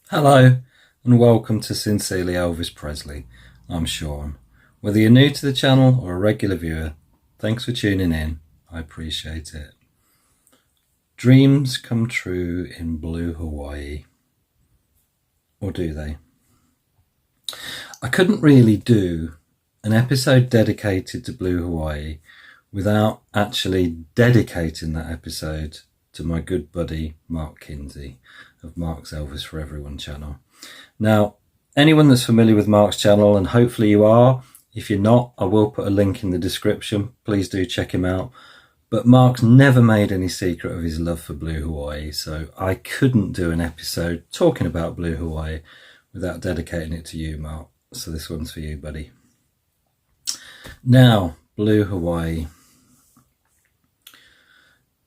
Hello and welcome to Sincerely Elvis Presley. I'm Sean. Whether you're new to the channel or a regular viewer, thanks for tuning in. I appreciate it. Dreams come true in blue Hawaii. Or do they? I couldn't really do an episode dedicated to blue Hawaii without actually dedicating that episode to my good buddy Mark Kinsey of Mark's Elvis for Everyone channel. Now, anyone that's familiar with Mark's channel, and hopefully you are, if you're not, I will put a link in the description. Please do check him out. But Mark's never made any secret of his love for blue Hawaii, so I couldn't do an episode talking about blue Hawaii without dedicating it to you, Mark. So this one's for you, buddy. Now, blue Hawaii.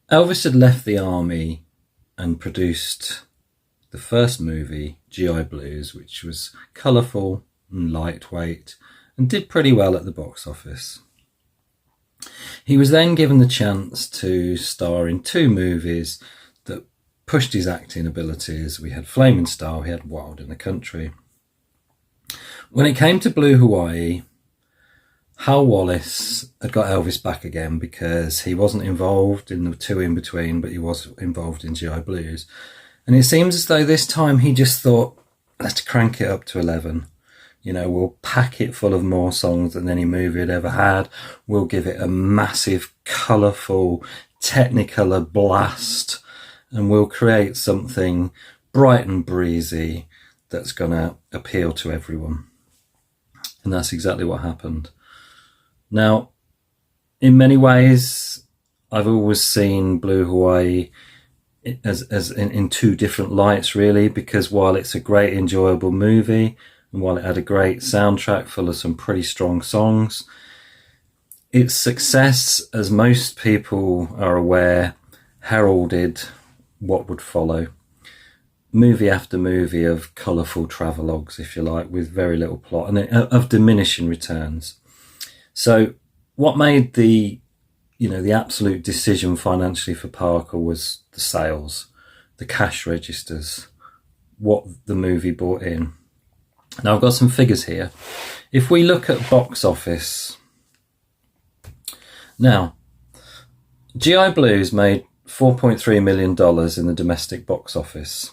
Elvis had left the army and produced the first movie, GI Blues, which was colourful and lightweight and did pretty well at the box office. He was then given the chance to star in two movies that pushed his acting abilities. We had Flaming Star, we had Wild in the Country. When it came to blue Hawaii, Hal Wallace had got Elvis back again because he wasn't involved in the two in between, but he was involved in GI Blues. And it seems as though this time he just thought, let's crank it up to 11. You know, we'll pack it full of more songs than any movie had ever had. We'll give it a massive, colourful, Technicolor blast. And we'll create something bright and breezy that's going to appeal to everyone. And that's exactly what happened. Now, in many ways, I've always seen blue Hawaii as in two different lights, really, because while it's a great, enjoyable movie, and while it had a great soundtrack full of some pretty strong songs, its success, as most people are aware, heralded what would follow. Movie after movie of colourful travelogues, if you like, with very little plot and of diminishing returns. So what made the absolute decision financially for Parker was the sales, the cash registers, what the movie brought in. Now I've got some figures here. If we look at box office, now GI Blues made $4.3 million in the domestic box office.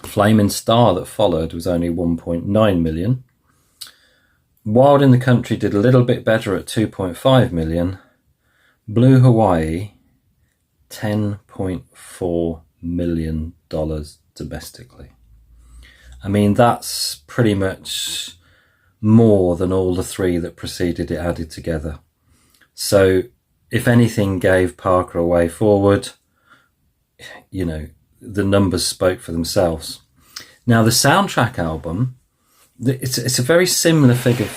Flaming Star that followed was only 1.9 million. Wild in the Country did a little bit better at 2.5 million. Blue Hawaii, $10.4 million domestically. I mean, that's pretty much more than all the three that preceded it added together. So if anything gave Parker a way forward, you know, the numbers spoke for themselves. Now the soundtrack album, it's a very similar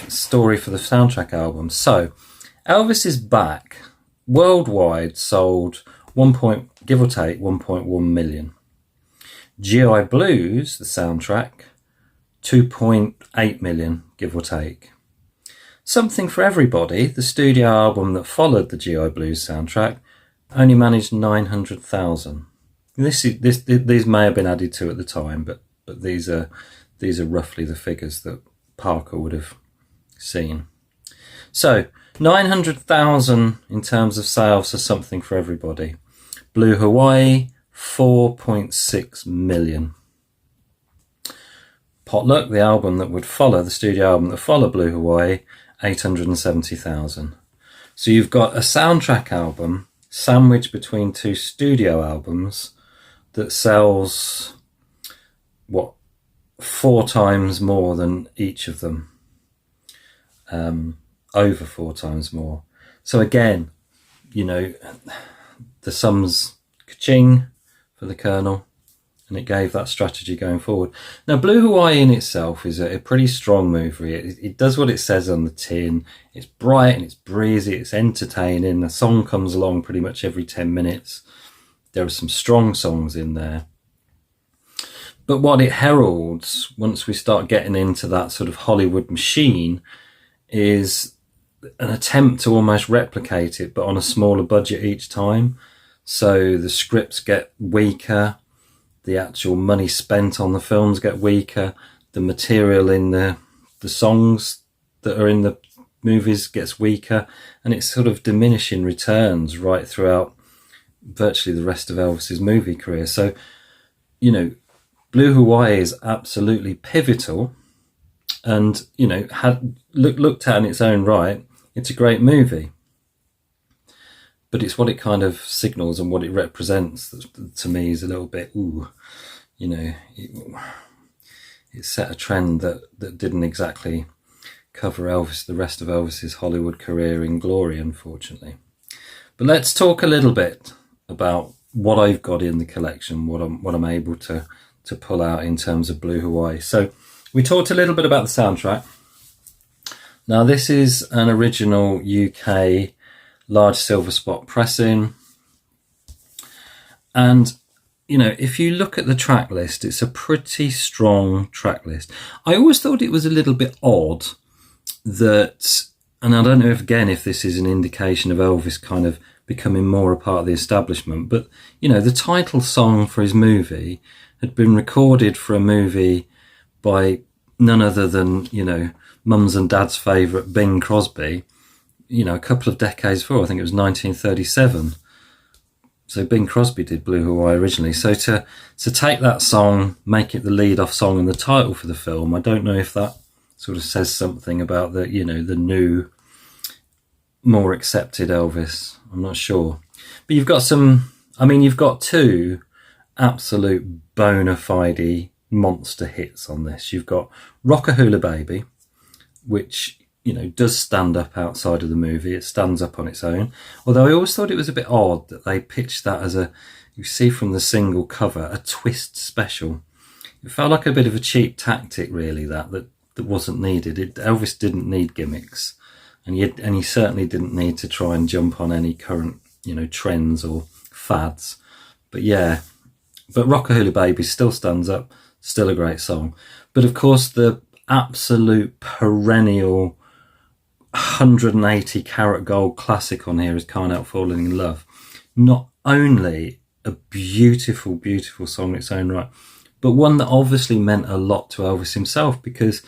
story for the soundtrack album. So Elvis is Back worldwide sold give or take 1.1 million. GI Blues, the soundtrack, 2.8 million, give or take. Something for Everybody, the studio album that followed the GI Blues soundtrack, only managed 900,000. These may have been added to at the time, but these are roughly the figures that Parker would have seen. So 900,000 in terms of sales for Something for Everybody. Blue Hawaii, 4.6 million. Potluck, the album that would follow, the studio album that followed Blue Hawaii, 870,000. So you've got a soundtrack album sandwiched between two studio albums that sells, 4 times more than each of them. Over 4 times more. So again, you know, the sums ka-ching for the Colonel, and it gave that strategy going forward. Now, Blue Hawaii in itself is a pretty strong movie. It does what it says on the tin. It's bright and it's breezy, it's entertaining. The song comes along pretty much every 10 minutes. There are some strong songs in there. But what it heralds, once we start getting into that sort of Hollywood machine, is an attempt to almost replicate it, but on a smaller budget each time. So the scripts get weaker, the actual money spent on the films get weaker. The material in the songs that are in the movies gets weaker, and it's sort of diminishing returns right throughout virtually the rest of Elvis's movie career. So, you know, Blue Hawaii is absolutely pivotal, and, you know, looked at in its own right, it's a great movie. But it's what it kind of signals and what it represents that to me is a little bit, you know, it set a trend that didn't exactly cover the rest of Elvis's Hollywood career in glory, unfortunately. But let's talk a little bit about what I've got in the collection, what I'm able to pull out in terms of Blue Hawaii. So we talked a little bit about the soundtrack. Now, this is an original UK large silver spot pressing, and you know, if you look at the track list, it's a pretty strong track list. I always thought it was a little bit odd that, and I don't know if this is an indication of Elvis kind of becoming more a part of the establishment, but you know, the title song for his movie had been recorded for a movie by none other than, you know, Mum's and Dad's favourite Bing Crosby, you know, a couple of decades before. I think it was 1937. So Bing Crosby did Blue Hawaii originally. So to take that song, make it the lead-off song and the title for the film, I don't know if that sort of says something about the, you know, the new, more accepted Elvis. I'm not sure. But you've got you've got two absolute bona fide monster hits on this. You've got Rockahula Baby, which, you know, does stand up outside of the movie. It stands up on its own. Although I always thought it was a bit odd that they pitched that as you see from the single cover, a twist special. It felt like a bit of a cheap tactic, really, that wasn't needed. Elvis didn't need gimmicks, and he certainly didn't need to try and jump on any current, you know, trends or fads. But yeah, but Rockahula Baby still stands up, still a great song. But of course, the absolute perennial 180 karat gold classic on here is Can't Help Falling in Love. Not only a beautiful, beautiful song in its own right, but one that obviously meant a lot to Elvis himself, because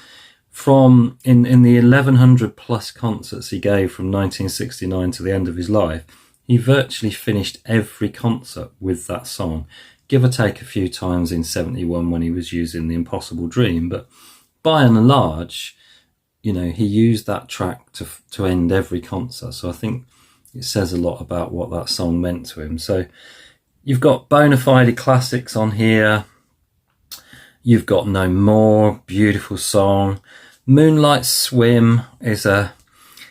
from in the 1100 plus concerts he gave from 1969 to the end of his life, he virtually finished every concert with that song, give or take a few times in 71 when he was using The Impossible Dream. But by and large, you know, he used that track to end every concert. So I think it says a lot about what that song meant to him. So you've got bona fide classics on here. You've got No More, beautiful song. Moonlight Swim is a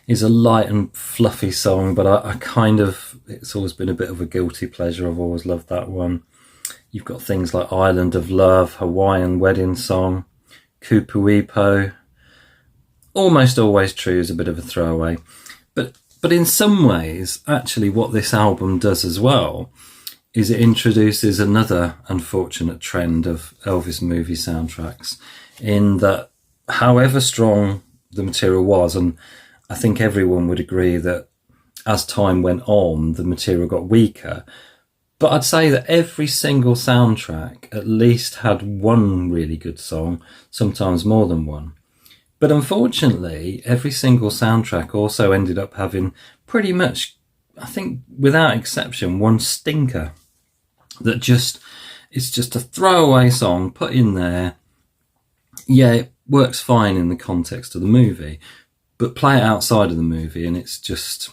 light and fluffy song, but I kind of, it's always been a bit of a guilty pleasure. I've always loved that one. You've got things like Island of Love, Hawaiian Wedding Song, Kupuipo. Almost Always True is a bit of a throwaway. But in some ways, actually what this album does as well is it introduces another unfortunate trend of Elvis movie soundtracks, in that however strong the material was, and I think everyone would agree that as time went on, the material got weaker, but I'd say that every single soundtrack at least had one really good song, sometimes more than one. But unfortunately, every single soundtrack also ended up having pretty much, I think without exception, one stinker that it's just a throwaway song put in there. Yeah, it works fine in the context of the movie, but play it outside of the movie and it just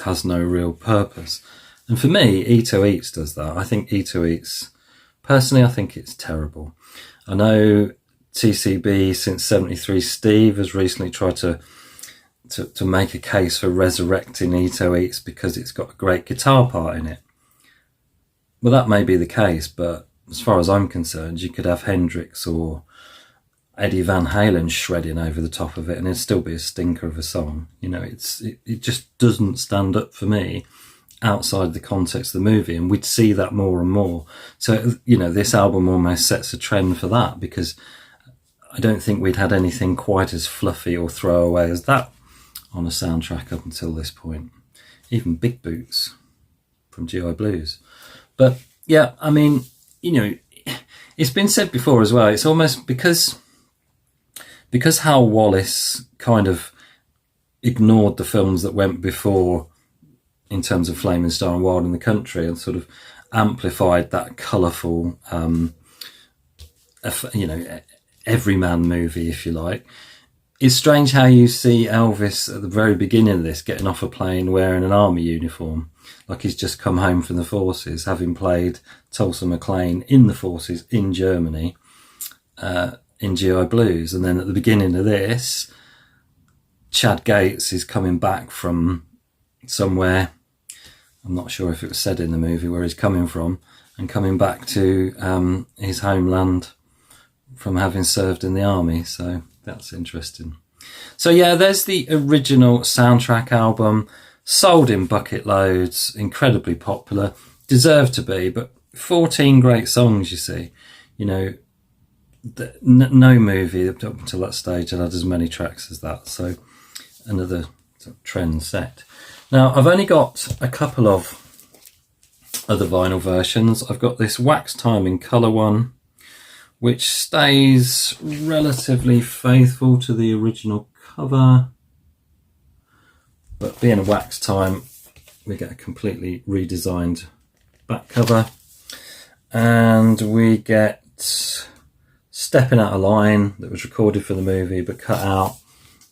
has no real purpose. And for me, Ito Eats does that. I think Ito Eats, personally, I think it's terrible. I know TCB since 73 Steve has recently tried to make a case for resurrecting Ito Eats because it's got a great guitar part in it. Well, that may be the case, but as far as I'm concerned, you could have Hendrix or Eddie Van Halen shredding over the top of it and it'd still be a stinker of a song. You know, it just doesn't stand up for me outside the context of the movie, and we'd see that more and more. So, you know, this album almost sets a trend for that, because I don't think we'd had anything quite as fluffy or throwaway as that on a soundtrack up until this point. Even Big Boots from GI Blues. But yeah, I mean, you know, it's been said before as well. It's almost because Hal Wallace kind of ignored the films that went before in terms of Flaming Star and Wild in the Country, and sort of amplified that colourful, everyman movie, if you like. It's strange how you see Elvis at the very beginning of this getting off a plane wearing an army uniform, like he's just come home from the forces, having played Tulsa McLean in the forces in Germany, in GI Blues. And then at the beginning of this, Chad Gates is coming back from somewhere, I'm not sure if it was said in the movie where he's coming from, and coming back to his homeland from having served in the army. So that's interesting. So yeah, there's the original soundtrack album, sold in bucket loads, incredibly popular, deserved to be, but 14 great songs, you see. You know, no movie up until that stage had as many tracks as that. So another sort of trend set. Now, I've only got a couple of other vinyl versions. I've got this Wax Time in colour one, which stays relatively faithful to the original cover, but being a Wax Time, we get a completely redesigned back cover, and we get Stepping Out of Line that was recorded for the movie but cut out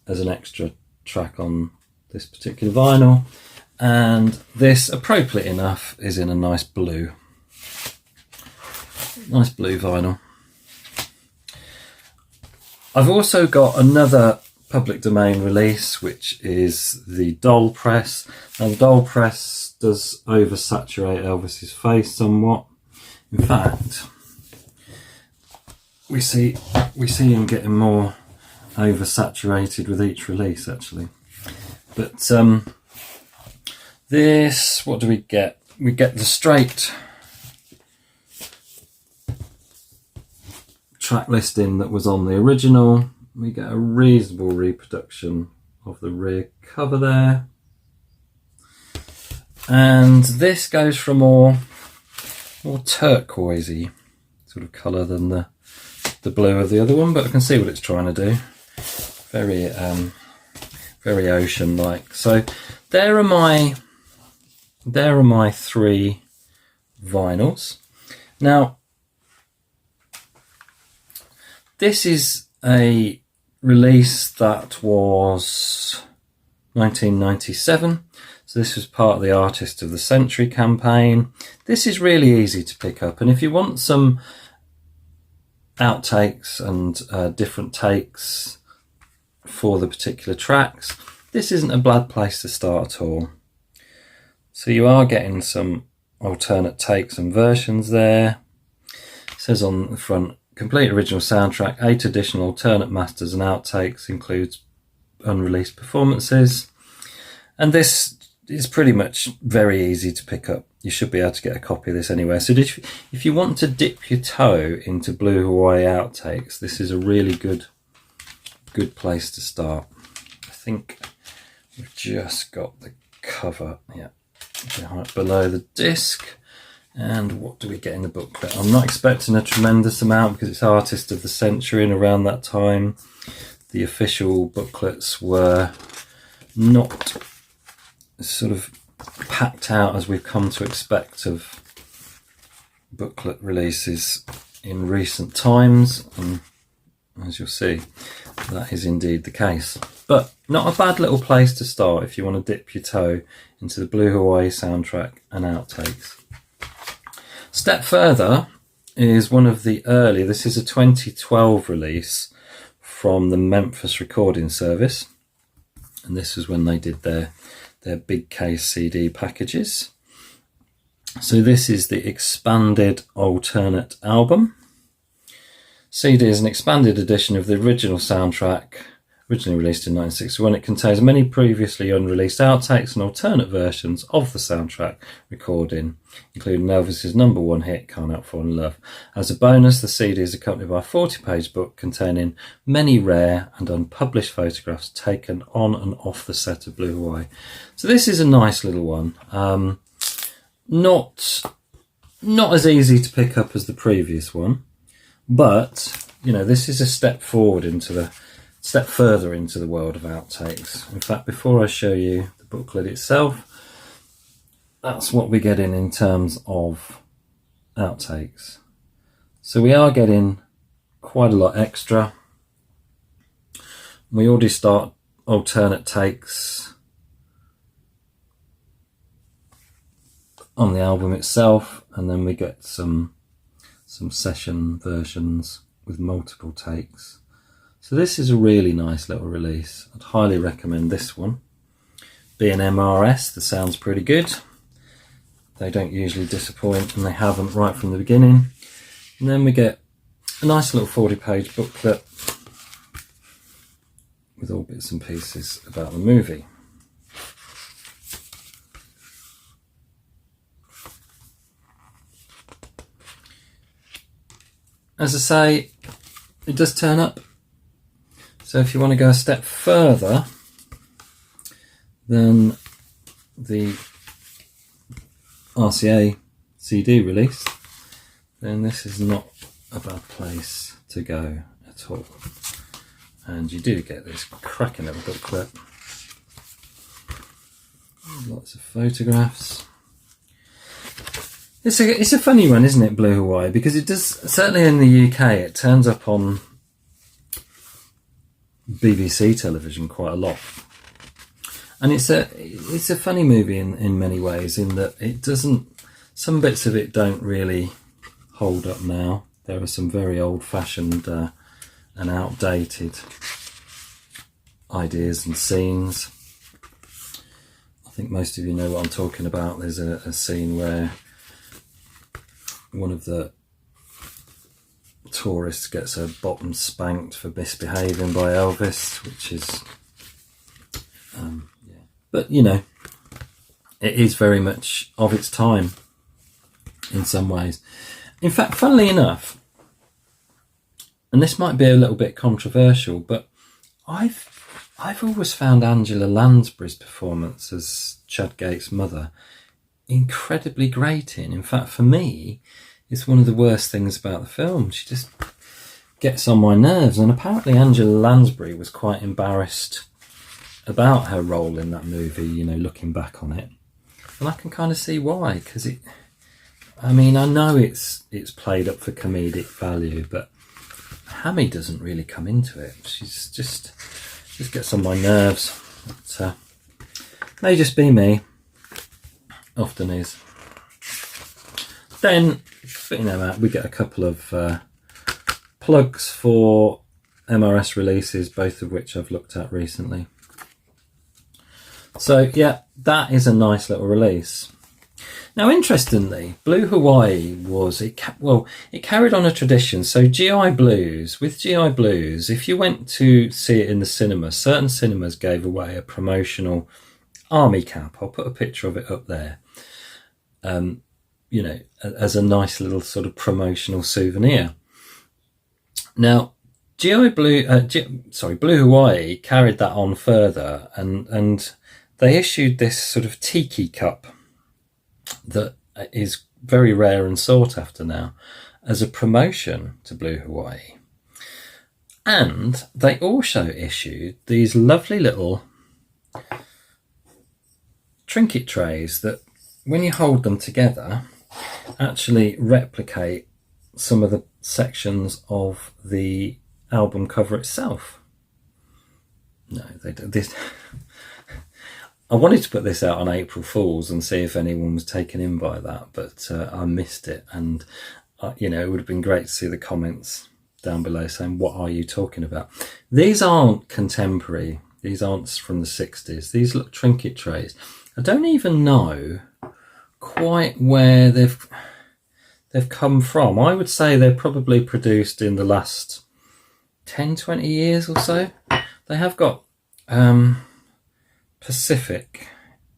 as an extra track on this particular vinyl, and this, appropriately enough, is in a nice blue vinyl. I've also got another public domain release, which is the doll press. Now, the doll press does oversaturate Elvis's face somewhat. In fact, we see him getting more oversaturated with each release, actually. But this, what do we get? We get the straight track listing that was on the original. We get a reasonable reproduction of the rear cover there, and this goes for a more turquoisey sort of colour than the blue of the other one, but I can see what it's trying to do. Very ocean-like. So there are my three vinyls. Now, this is a release that was 1997. So this was part of the Artist of the Century campaign. This is really easy to pick up, and if you want some outtakes and different takes for the particular tracks, this isn't a bad place to start at all. So you are getting some alternate takes and versions there. It says on the front, complete original soundtrack, 8 additional alternate masters and outtakes, includes unreleased performances. And this is pretty much very easy to pick up. You should be able to get a copy of this anywhere. So if you want to dip your toe into Blue Hawaii outtakes, this is a really good place to start. I think we've just got the cover, yeah, below the disc. And what do we get in the booklet? I'm not expecting a tremendous amount because it's Artist of the Century, and around that time the official booklets were not sort of packed out as we've come to expect of booklet releases in recent times, and as you'll see, that is indeed the case. But not a bad little place to start if you want to dip your toe into the Blue Hawaii soundtrack and outtakes. Step further is one of the early, this is a 2012 release from the Memphis Recording Service, and this was when they did their big case CD packages. So this is the expanded alternate album. CD is an expanded edition of the original soundtrack, originally released in 1961. It contains many previously unreleased outtakes and alternate versions of the soundtrack recording, including Elvis's #1 hit, Can't Help Falling in Love. As a bonus, the CD is accompanied by a 40-page book containing many rare and unpublished photographs taken on and off the set of Blue Hawaii. So this is a nice little one. Not Not as easy to pick up as the previous one, but you know, this is a step further into the world of outtakes. In fact, before I show you the booklet itself, that's what we're getting in terms of outtakes. So we are getting quite a lot extra. We already start alternate takes on the album itself, and then we get some session versions with multiple takes. So this is a really nice little release. I'd highly recommend this one. Being MRS, the sound's pretty good. They don't usually disappoint, and they haven't right from the beginning. And then we get a nice little 40-page booklet with all bits and pieces about the movie. As I say, it does turn up. So if you want to go a step further than the RCA CD release, then this is not a bad place to go at all. And you do get this cracking little booklet. Lots of photographs. It's a funny one, isn't it, Blue Hawaii? Because it does, certainly in the UK, it turns up on BBC television quite a lot. And it's a funny movie in many ways, in that it doesn't, some bits of it don't really hold up now. There are some very old-fashioned and outdated ideas and scenes. I think most of you know what I'm talking about. There's a scene where one of the tourists gets her bottom spanked for misbehaving by Elvis, which is yeah. But you know, it is very much of its time in some ways. In fact, funnily enough, and this might be a little bit controversial, but I've always found Angela Lansbury's performance as Chadgate's mother incredibly grating. In fact, for me, it's one of the worst things about the film. She just gets on my nerves, and apparently Angela Lansbury was quite embarrassed about her role in that movie, you know, looking back on it. And I can kind of see why, because I mean, I know it's played up for comedic value, but Hammy doesn't really come into it. She's just gets on my nerves. But, may just be me. Often is. Then, you know, we get a couple of plugs for MRS releases, both of which I've looked at recently. So yeah, that is a nice little release. Now, interestingly, Blue Hawaii it carried on a tradition. So with GI Blues, if you went to see it in the cinema, certain cinemas gave away a promotional army cap. I'll put a picture of it up there. You know, as a nice little sort of promotional souvenir. Now, Blue Hawaii carried that on further, and they issued this sort of tiki cup that is very rare and sought after now as a promotion to Blue Hawaii. And they also issued these lovely little trinket trays that, when you hold them together, actually replicate some of the sections of the album cover itself. No, they don't. I wanted to put this out on April Fool's and see if anyone was taken in by that, but I missed it. And, you know, it would have been great to see the comments down below saying, what are you talking about? These aren't contemporary. These aren't from the 60s. These look trinket trays. I don't even know quite where they've come from. I would say they're probably produced in the last 10-20 years or so. They have got Pacific,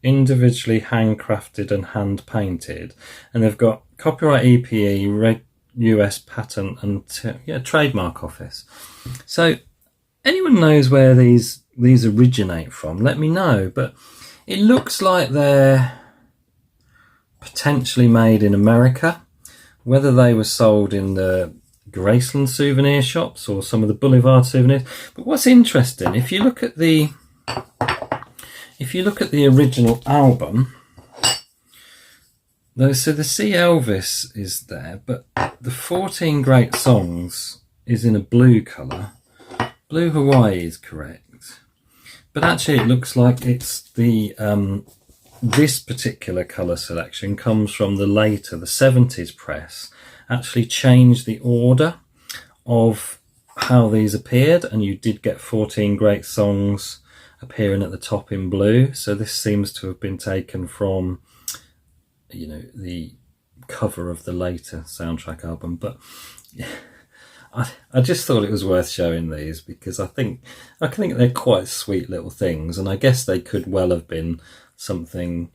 individually handcrafted and hand painted, and they've got copyright EPE, Red US patent, and trademark office. So anyone knows where these originate from, let me know. But it looks like they're potentially made in America. whether they were sold in the Graceland souvenir shops or some of the Boulevard souvenirs. But what's interesting, if you look at the original album, so the See Elvis is there, but the 14 Great Songs is in a blue colour. Blue Hawaii is correct, but actually it looks like it's the this particular colour selection comes from the 70s press. Actually changed the order of how these appeared, and you did get 14 Great Songs appearing at the top in blue. So this seems to have been taken from, you know, the cover of the later soundtrack album. But I just thought it was worth showing these because I think they're quite sweet little things, and I guess they could well have been something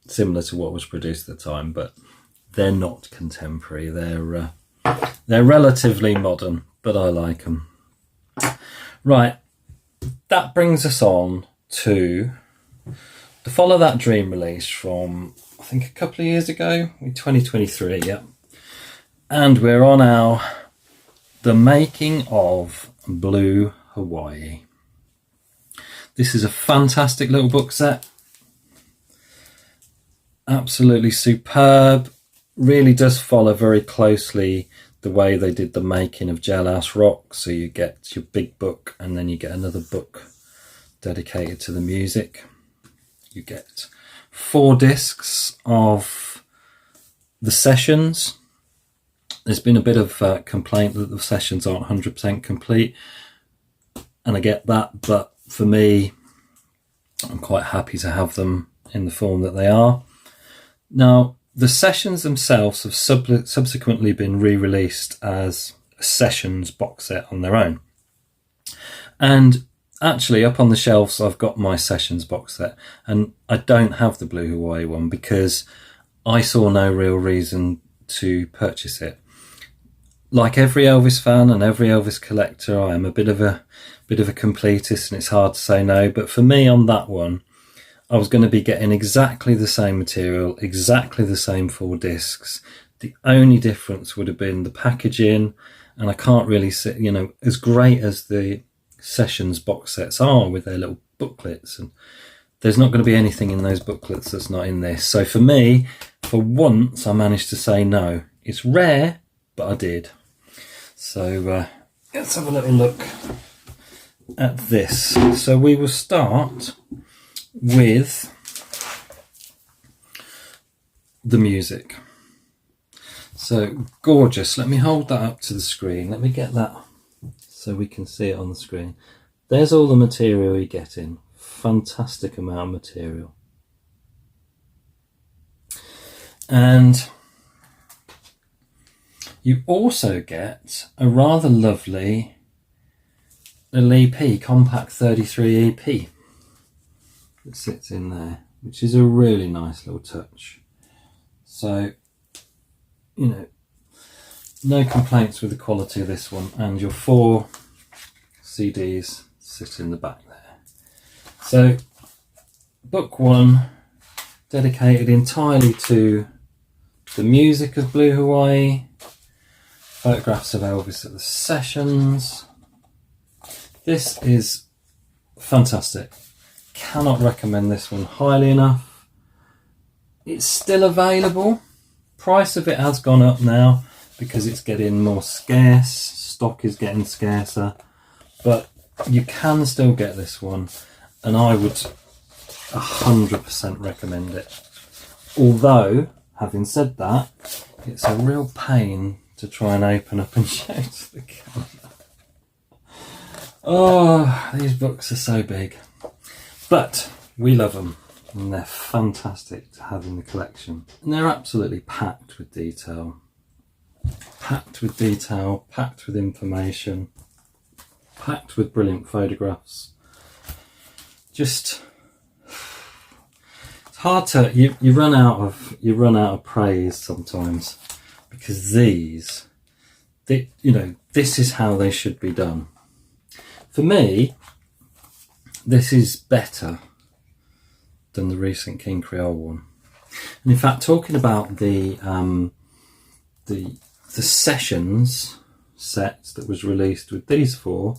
similar to what was produced at the time, but they're not contemporary. They're relatively modern, but I like them. Right, that brings us on to the Follow That Dream release from, I think, a couple of years ago, in 2023, yeah. And we're on The Making of Blue Hawaii. This is a fantastic little book set. Absolutely superb. Really does follow very closely the way they did the making of Jailhouse Rock. So you get your big book and then you get another book dedicated to the music. You get 4 discs of the sessions. There's been a bit of complaint that the sessions aren't 100% complete, and I get that, but for me, I'm quite happy to have them in the form that they are. Now, the sessions themselves have subsequently been re-released as a sessions box set on their own. And actually, up on the shelves, I've got my sessions box set, and I don't have the Blue Hawaii one because I saw no real reason to purchase it. Like every Elvis fan and every Elvis collector, I am a bit of a completist, and it's hard to say no. But for me, on that one, I was going to be getting exactly the same material, exactly the same 4 discs. The only difference would have been the packaging, and I can't really see, you know, as great as the sessions box sets are with their little booklets, and there's not going to be anything in those booklets that's not in this. So for me, for once, I managed to say no. It's rare, but I did. So let's have a little look at this. So we will start with the music. So gorgeous. Let me hold that up to the screen. Let me get that so we can see it on the screen. There's all the material you're getting. Fantastic amount of material. And you also get a rather lovely little EP, compact 33 EP that sits in there, which is a really nice little touch. So, you know, no complaints with the quality of this one, and your 4 CDs sit in the back there. So, book 1, dedicated entirely to the music of Blue Hawaii, photographs of Elvis at the sessions. This is fantastic. Cannot recommend this one highly enough. It's still available. Price of it has gone up now because it's getting more scarce. Stock is getting scarcer, but you can still get this one, and I would 100% recommend it. Although, having said that, it's a real pain to try and open up and show to the camera. Oh, these books are so big. But we love them, and they're fantastic to have in the collection. And they're absolutely packed with detail. Packed with detail, packed with information, packed with brilliant photographs. Just, it's hard to, you run out of praise sometimes, because these, you know, this is how they should be done. For me, this is better than the recent King Creole one. And in fact, talking about the the sessions set that was released with these four,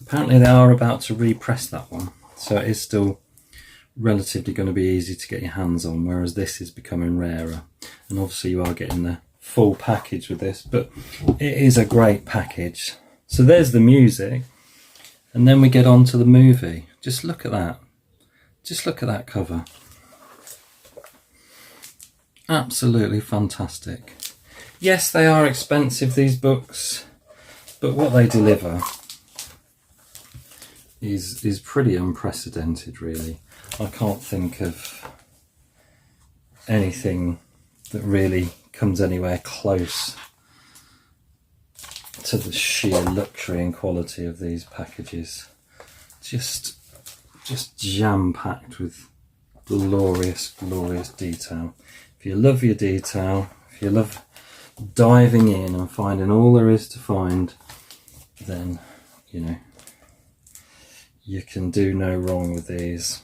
apparently they are about to repress that one, so it is still relatively going to be easy to get your hands on, whereas this is becoming rarer. And obviously you are getting the full package with this, but it is a great package. So there's the music, and then we get on to the movie. Just look at that. Just look at that cover. Absolutely fantastic. Yes, they are expensive, these books, but what they deliver is pretty unprecedented, really. I can't think of anything that really comes anywhere close to the sheer luxury and quality of these packages. Just jam-packed with glorious detail. If you love your detail, if you love diving in and finding all there is to find, then you know you can do no wrong with these.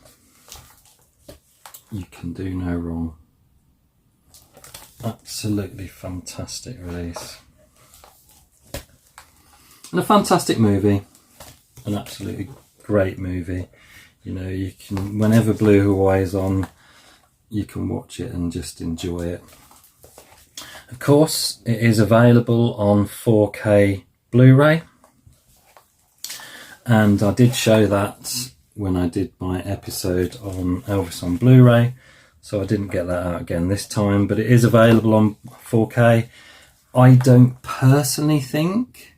You can do no wrong. Absolutely fantastic release. And a fantastic movie. An absolutely great movie. You know, you can, whenever Blue Hawaii is on, you can watch it and just enjoy it. Of course, it is available on 4K Blu-ray. And I did show that when I did my episode on Elvis on Blu-ray, so I didn't get that out again this time, but it is available on 4K. I don't personally think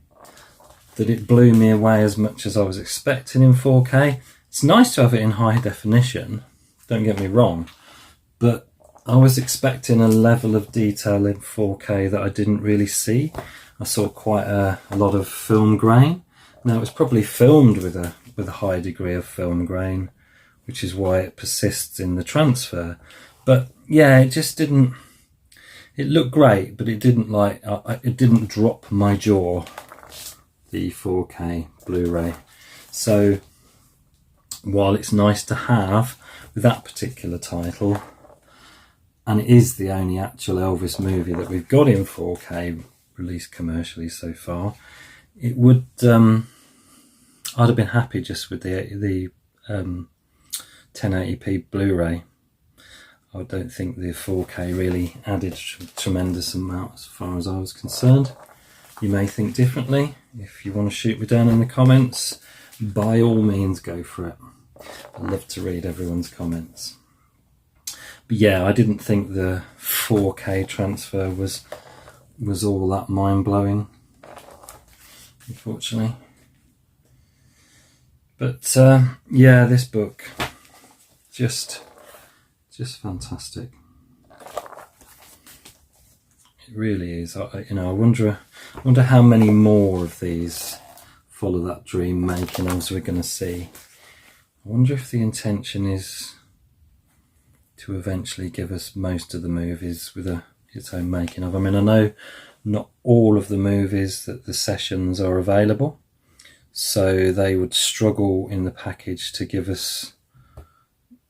that it blew me away as much as I was expecting in 4K. It's nice to have it in high definition, don't get me wrong, but I was expecting a level of detail in 4K that I didn't really see. I saw quite a lot of film grain. Now, it was probably filmed with a high degree of film grain, which is why it persists in the transfer. But yeah, it just didn't. It looked great, but it didn't it didn't drop my jaw. The 4K Blu-ray. So while it's nice to have with that particular title, and it is the only actual Elvis movie that we've got in 4K released commercially so far, it would I'd have been happy just with the 1080p Blu-ray. I don't think the 4K really added a tremendous amount as far as I was concerned. You may think differently. If you want to shoot me down in the comments, by all means go for it. I'd love to read everyone's comments. But yeah, I didn't think the 4K transfer was all that mind-blowing, unfortunately. But yeah, this book, just fantastic. It really is. I wonder how many more of these Follow That Dream making as we're going to see. I wonder if the intention is to eventually give us most of the movies with its own making of. I mean, I know not all of the movies that the sessions are available, so they would struggle in the package to give us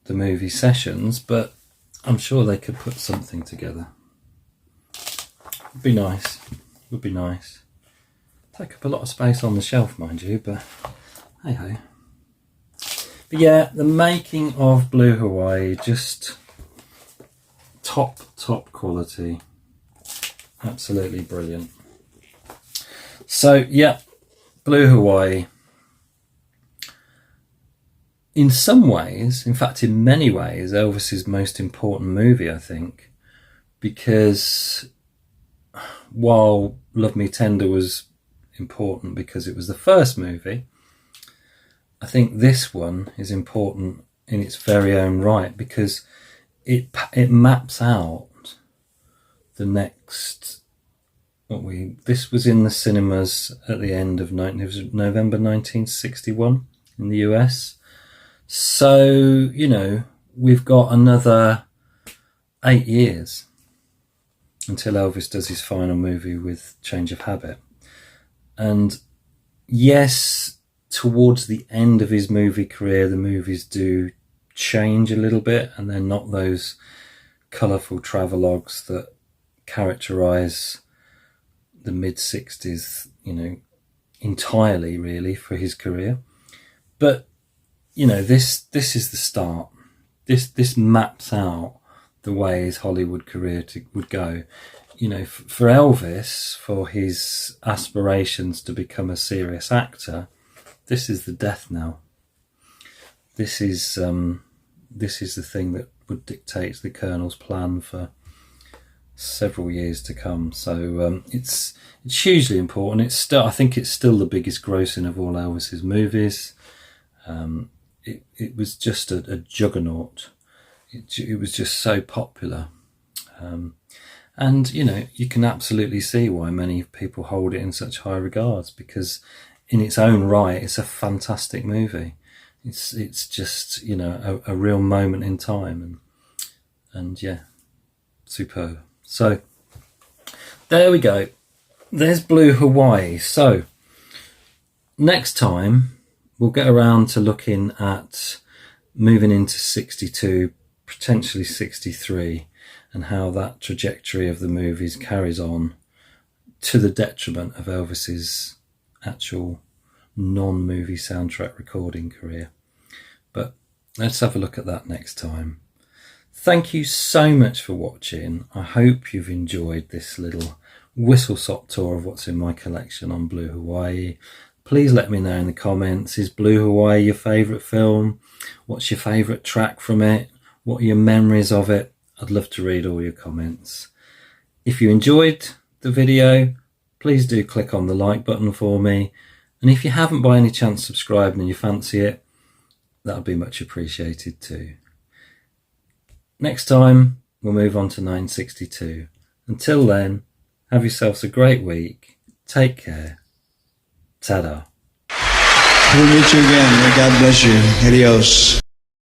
the movie sessions, but I'm sure they could put something together. Would be nice. Would be nice. Take up a lot of space on the shelf, mind you, but hey ho. But yeah, the making of Blue Hawaii, just top quality. Absolutely brilliant. So yeah, Blue Hawaii. In some ways, in fact in many ways, Elvis's most important movie, I think, because while Love Me Tender was important because it was the first movie, I think this one is important in its very own right because it maps out the next. This was in the cinemas at the end of November 1961 in the US. So we've got another 8 years until Elvis does his final movie with Change of Habit. And yes, towards the end of his movie career, the movies do change a little bit, and they're not those colourful travelogues that characterise the mid-60s, you know, entirely really for his career. But, you know, this is the start. This maps out the way his Hollywood career would go. You know, for Elvis, for his aspirations to become a serious actor, this is the death knell. This is the thing that would dictate the Colonel's plan for several years to come. So it's hugely important. I think it's still the biggest grossing of all Elvis's movies. It was just a juggernaut. It was just so popular. And, you know, you can absolutely see why many people hold it in such high regards, because in its own right, it's a fantastic movie. It's just, you know, a real moment in time, and yeah, superb. So there we go. There's Blue Hawaii. So next time we'll get around to looking at moving into 62, potentially 63, and how that trajectory of the movies carries on to the detriment of Elvis's actual non-movie soundtrack recording career. But let's have a look at that next time. Thank you so much for watching. I hope you've enjoyed this little whistle-stop tour of what's in my collection on Blue Hawaii. Please let me know in the comments, is Blue Hawaii your favourite film? What's your favourite track from it? What are your memories of it? I'd love to read all your comments. If you enjoyed the video, please do click on the like button for me. And if you haven't by any chance subscribed and you fancy it, that would be much appreciated too. Next time, we'll move on to 962. Until then, have yourselves a great week. Take care. Ta-da. We'll meet you again. May God bless you. Adios.